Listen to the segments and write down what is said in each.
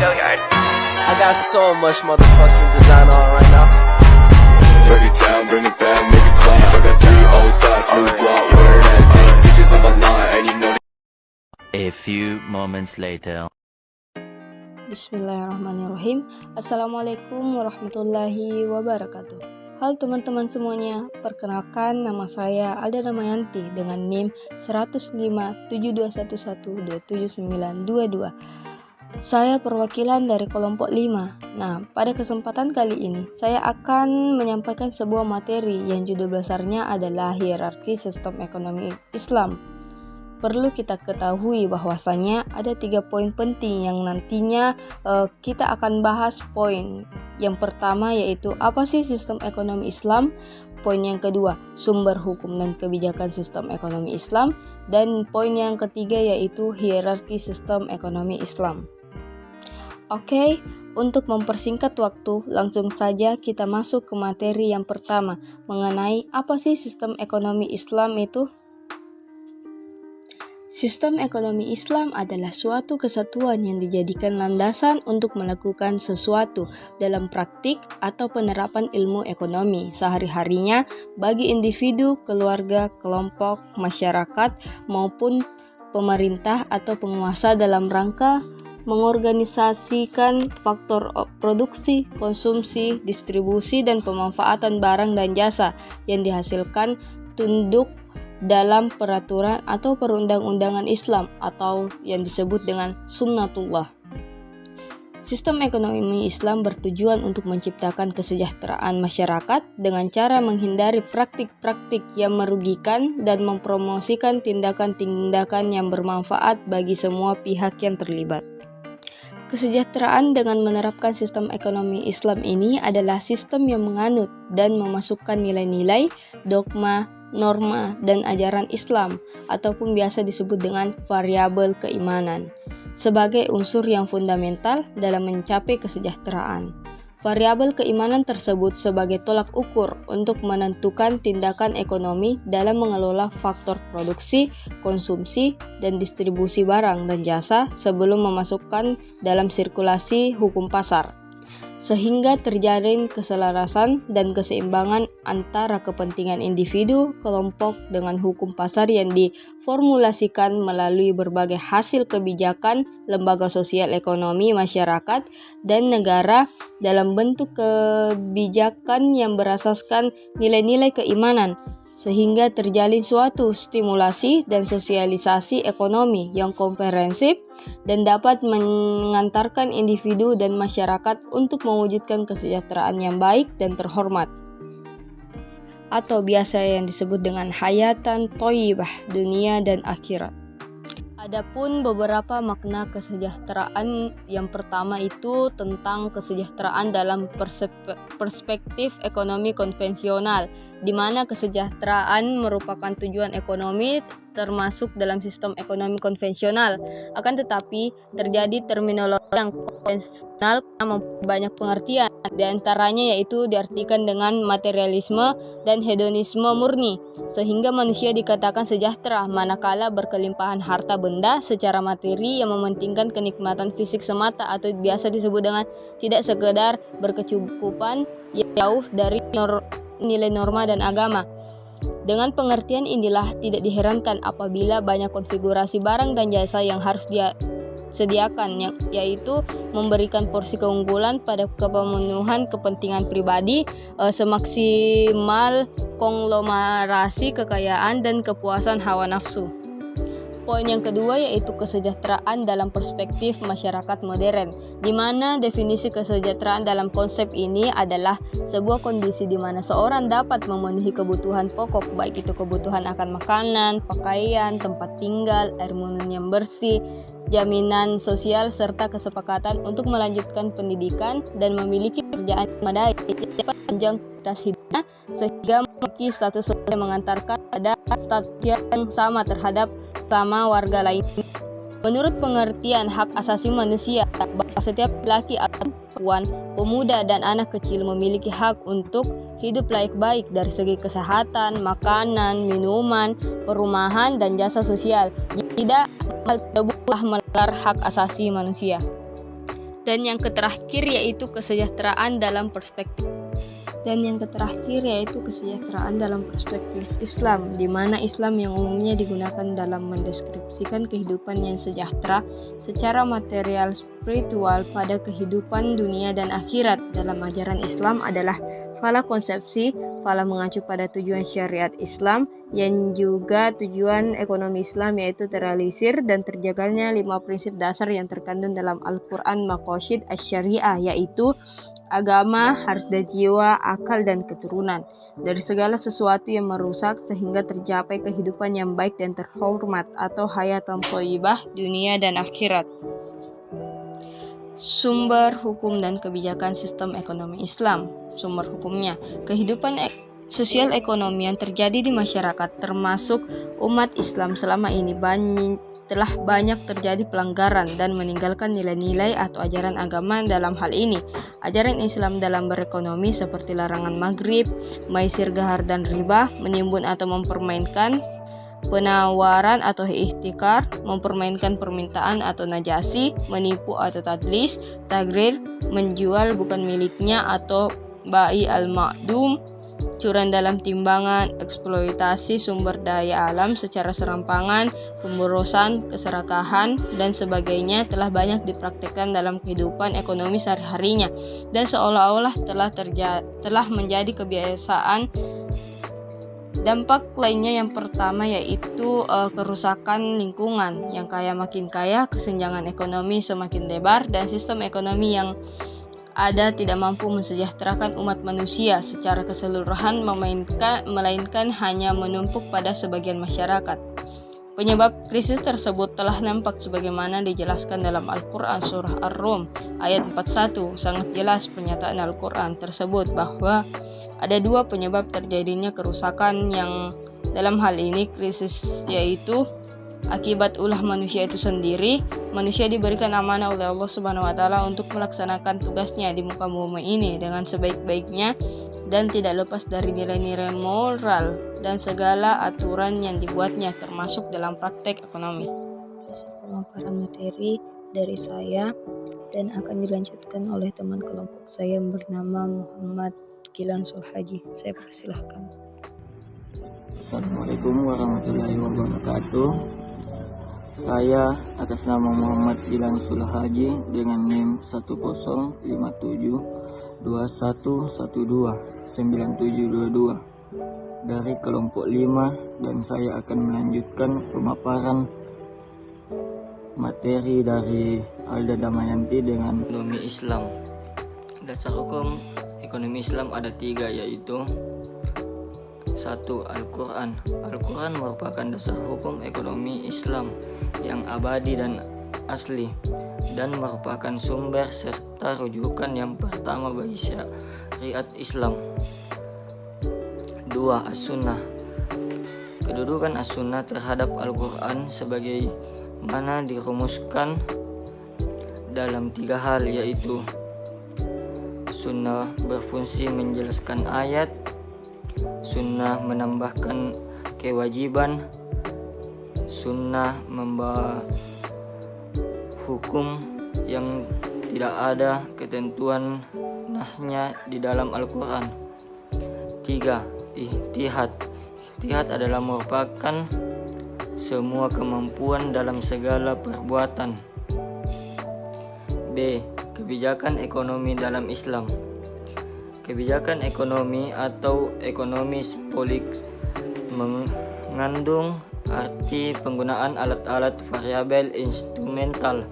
I got so much motherfucking design on right now. Break it down, bring it back, make it clap. I got 3 old thoughts, new guap, wear that thing. Bitches on my line, and you know. A few moments later. Bismillahirrahmanirrahim. Assalamualaikum warahmatullahi wabarakatuh. Halo teman-teman semuanya, perkenalkan nama saya Alda Damayanti dengan NIM 10572112922. Saya perwakilan dari kelompok 5. Nah, pada kesempatan kali ini saya akan menyampaikan sebuah materi yang judul besarnya adalah hierarki sistem ekonomi Islam. Perlu kita ketahui bahwasanya ada 3 poin penting yang nantinya kita akan bahas. Poin yang pertama yaitu apa sih sistem ekonomi Islam? Poin yang kedua, sumber hukum dan kebijakan sistem ekonomi Islam. Dan poin yang ketiga yaitu hierarki sistem ekonomi Islam. Oke, untuk mempersingkat waktu, langsung saja kita masuk ke materi yang pertama mengenai apa sih sistem ekonomi Islam itu. Sistem ekonomi Islam adalah suatu kesatuan yang dijadikan landasan untuk melakukan sesuatu dalam praktik atau penerapan ilmu ekonomi sehari-harinya bagi individu, keluarga, kelompok, masyarakat, maupun pemerintah atau penguasa dalam rangka mengorganisasikan faktor produksi, konsumsi, distribusi, dan pemanfaatan barang dan jasa yang dihasilkan tunduk dalam peraturan atau perundang-undangan Islam atau yang disebut dengan sunnatullah. Sistem ekonomi Islam bertujuan untuk menciptakan kesejahteraan masyarakat dengan cara menghindari praktik-praktik yang merugikan dan mempromosikan tindakan-tindakan yang bermanfaat bagi semua pihak yang terlibat. Kesejahteraan dengan menerapkan sistem ekonomi Islam ini adalah sistem yang menganut dan memasukkan nilai-nilai, dogma, norma, dan ajaran Islam ataupun biasa disebut dengan variabel keimanan sebagai unsur yang fundamental dalam mencapai kesejahteraan. Variabel keimanan tersebut sebagai tolak ukur untuk menentukan tindakan ekonomi dalam mengelola faktor produksi, konsumsi, dan distribusi barang dan jasa sebelum memasukkan dalam sirkulasi hukum pasar, sehingga terjalin keselarasan dan keseimbangan antara kepentingan individu, kelompok dengan hukum pasar yang diformulasikan melalui berbagai hasil kebijakan lembaga sosial ekonomi masyarakat dan negara dalam bentuk kebijakan yang berasaskan nilai-nilai keimanan, sehingga terjalin suatu stimulasi dan sosialisasi ekonomi yang komprehensif dan dapat mengantarkan individu dan masyarakat untuk mewujudkan kesejahteraan yang baik dan terhormat, atau biasa yang disebut dengan hayatan thayyibah dunia dan akhirat. Adapun beberapa makna kesejahteraan, yang pertama itu tentang kesejahteraan dalam perspektif ekonomi konvensional, di mana kesejahteraan merupakan tujuan ekonomi termasuk dalam sistem ekonomi konvensional. Akan tetapi terjadi terminologi yang konvensional banyak pengertian, di antaranya yaitu diartikan dengan materialisme dan hedonisme murni, sehingga manusia dikatakan sejahtera manakala berkelimpahan harta benda secara materi yang mementingkan kenikmatan fisik semata atau biasa disebut dengan tidak sekedar berkecukupan yang jauh dari nilai norma dan agama. Dengan pengertian inilah tidak diherankan apabila banyak konfigurasi barang dan jasa yang harus disediakan, yaitu memberikan porsi keunggulan pada pemenuhan kepentingan pribadi, semaksimal konglomerasi kekayaan dan kepuasan hawa nafsu. Poin yang kedua yaitu kesejahteraan dalam perspektif masyarakat modern, di mana definisi kesejahteraan dalam konsep ini adalah sebuah kondisi di mana seorang dapat memenuhi kebutuhan pokok, baik itu kebutuhan akan makanan, pakaian, tempat tinggal, air minum yang bersih, jaminan sosial, serta kesepakatan untuk melanjutkan pendidikan dan memiliki pekerjaan yang memadai dapat menunjang kualitas hidupnya, sehingga memiliki status sosial yang mengantarkan pada status yang sama terhadap sama warga lain. Menurut pengertian hak asasi manusia, bahwa setiap laki atau perempuan, pemuda dan anak kecil memiliki hak untuk hidup layak-baik dari segi kesehatan, makanan, minuman, perumahan, dan jasa sosial. Tidak boleh melanggar hak asasi manusia. Dan yang terakhir yaitu kesejahteraan dalam perspektif Islam, di mana Islam yang umumnya digunakan dalam mendeskripsikan kehidupan yang sejahtera secara material spiritual pada kehidupan dunia dan akhirat. Dalam ajaran Islam adalah fala konsepsi, fala mengacu pada tujuan syariat Islam, yang juga tujuan ekonomi Islam, yaitu terrealisir dan terjaganya 5 prinsip dasar yang terkandung dalam Al-Quran Maqasid Asy-Syariah, yaitu agama, harta jiwa, akal, dan keturunan, dari segala sesuatu yang merusak sehingga tercapai kehidupan yang baik dan terhormat atau hayatan thayyibah dunia dan akhirat. Sumber hukum dan kebijakan sistem ekonomi Islam. Sumber hukumnya, kehidupan sosial ekonomi yang terjadi di masyarakat termasuk umat Islam selama ini telah banyak terjadi pelanggaran dan meninggalkan nilai-nilai atau ajaran agama dalam hal ini. Ajaran Islam dalam berekonomi seperti larangan maghrib, maisir, gahar, dan riba, menimbun atau mempermainkan, penawaran atau ihtikar, mempermainkan permintaan atau najasi, menipu atau tadlis, tagrir, menjual bukan miliknya atau bai al-ma'dum, curang dalam timbangan, eksploitasi sumber daya alam secara serampangan, pemborosan, keserakahan, dan sebagainya telah banyak dipraktikkan dalam kehidupan ekonomi sehari-harinya dan seolah-olah telah menjadi kebiasaan. Dampak lainnya yang pertama yaitu kerusakan lingkungan. Yang kaya makin kaya, kesenjangan ekonomi semakin lebar, dan sistem ekonomi yang ada tidak mampu mensejahterakan umat manusia secara keseluruhan, melainkan hanya menumpuk pada sebagian masyarakat. Penyebab krisis tersebut telah nampak sebagaimana dijelaskan dalam Al-Quran Surah Ar-Rum ayat 41. Sangat jelas pernyataan Al-Quran tersebut bahwa ada 2 penyebab terjadinya kerusakan yang dalam hal ini krisis, yaitu akibat ulah manusia itu sendiri. Manusia diberikan amanah oleh Allah Subhanahu wa taala untuk melaksanakan tugasnya di muka bumi ini dengan sebaik-baiknya dan tidak lepas dari nilai-nilai moral dan segala aturan yang dibuatnya, termasuk dalam praktek ekonomi. Pemaparan materi dari saya dan akan dilanjutkan oleh teman kelompok saya yang bernama Muhammad Gilang Sulhaji. Saya persilahkan. Assalamualaikum warahmatullahi wabarakatuh. Saya atas nama Muhammad Gilang Sulhaji dengan NIM 105721129722 dari kelompok 5, dan saya akan melanjutkan pemaparan materi dari Alda Damayanti dengan ekonomi Islam. Dasar hukum ekonomi Islam ada 3, yaitu 1. Al-Quran. Al-Quran merupakan dasar hukum ekonomi Islam yang abadi dan asli, dan merupakan sumber serta rujukan yang pertama bagi syariat Islam. 2. As-Sunnah. Kedudukan As-Sunnah terhadap Al-Quran sebagai mana dirumuskan dalam 3 hal, yaitu Sunnah berfungsi menjelaskan ayat, Sunnah menambahkan kewajiban, Sunnah membawa hukum yang tidak ada ketentuan nahnya di dalam Al-Quran. 3. Ijtihad. Ijtihad adalah merupakan semua kemampuan dalam segala perbuatan. B. Kebijakan ekonomi dalam Islam. Kebijakan ekonomi atau ekonomis politik mengandung arti penggunaan alat-alat variabel instrumental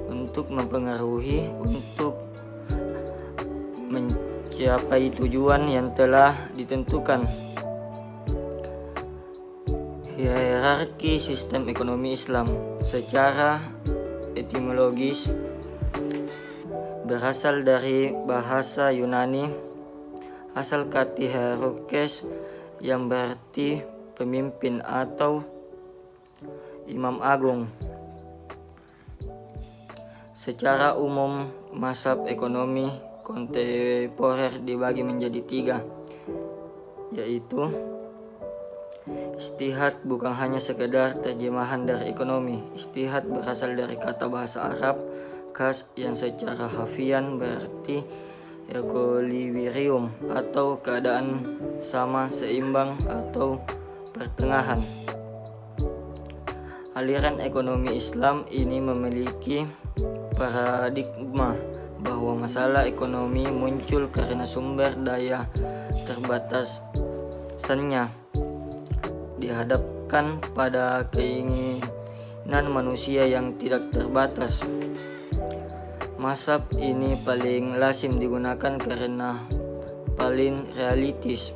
untuk mempengaruhi untuk mencapai tujuan yang telah ditentukan. Hierarki sistem ekonomi Islam secara etimologis berasal dari bahasa Yunani, asal kata hierarkes yang berarti pemimpin atau imam agung. Secara umum, mazhab ekonomi kontemporer dibagi menjadi 3, yaitu ijtihad bukan hanya sekedar terjemahan dari ekonomi. Ijtihad berasal dari kata bahasa Arab khas yang secara harfiah berarti equilibrium atau keadaan sama, seimbang atau pertengahan. Aliran ekonomi Islam ini memiliki paradigma bahwa masalah ekonomi muncul karena sumber daya terbatasnya dihadapkan pada keinginan manusia yang tidak terbatas. Mazhab ini paling lazim digunakan karena paling realistis.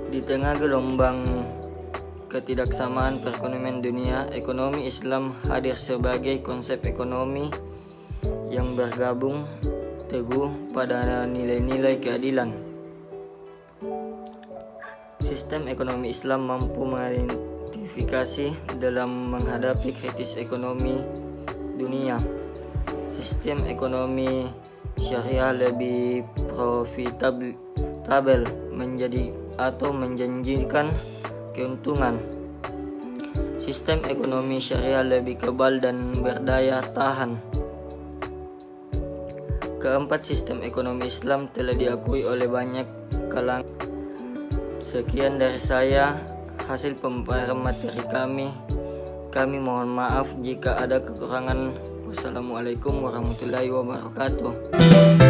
Di tengah gelombang ketidaksamaan perekonomian dunia, ekonomi Islam hadir sebagai konsep ekonomi yang bergabung teguh pada nilai-nilai keadilan. Sistem ekonomi Islam mampu mengidentifikasi dalam menghadapi krisis ekonomi dunia. Sistem ekonomi syariah lebih profitabel menjanjikan keuntungan. Sistem ekonomi syariah lebih kebal dan berdaya tahan. Keempat, sistem ekonomi Islam telah diakui oleh banyak kalangan. Sekian dari saya, hasil pemaparan materi kami. Kami mohon maaf jika ada kekurangan. Wassalamualaikum warahmatullahi wabarakatuh.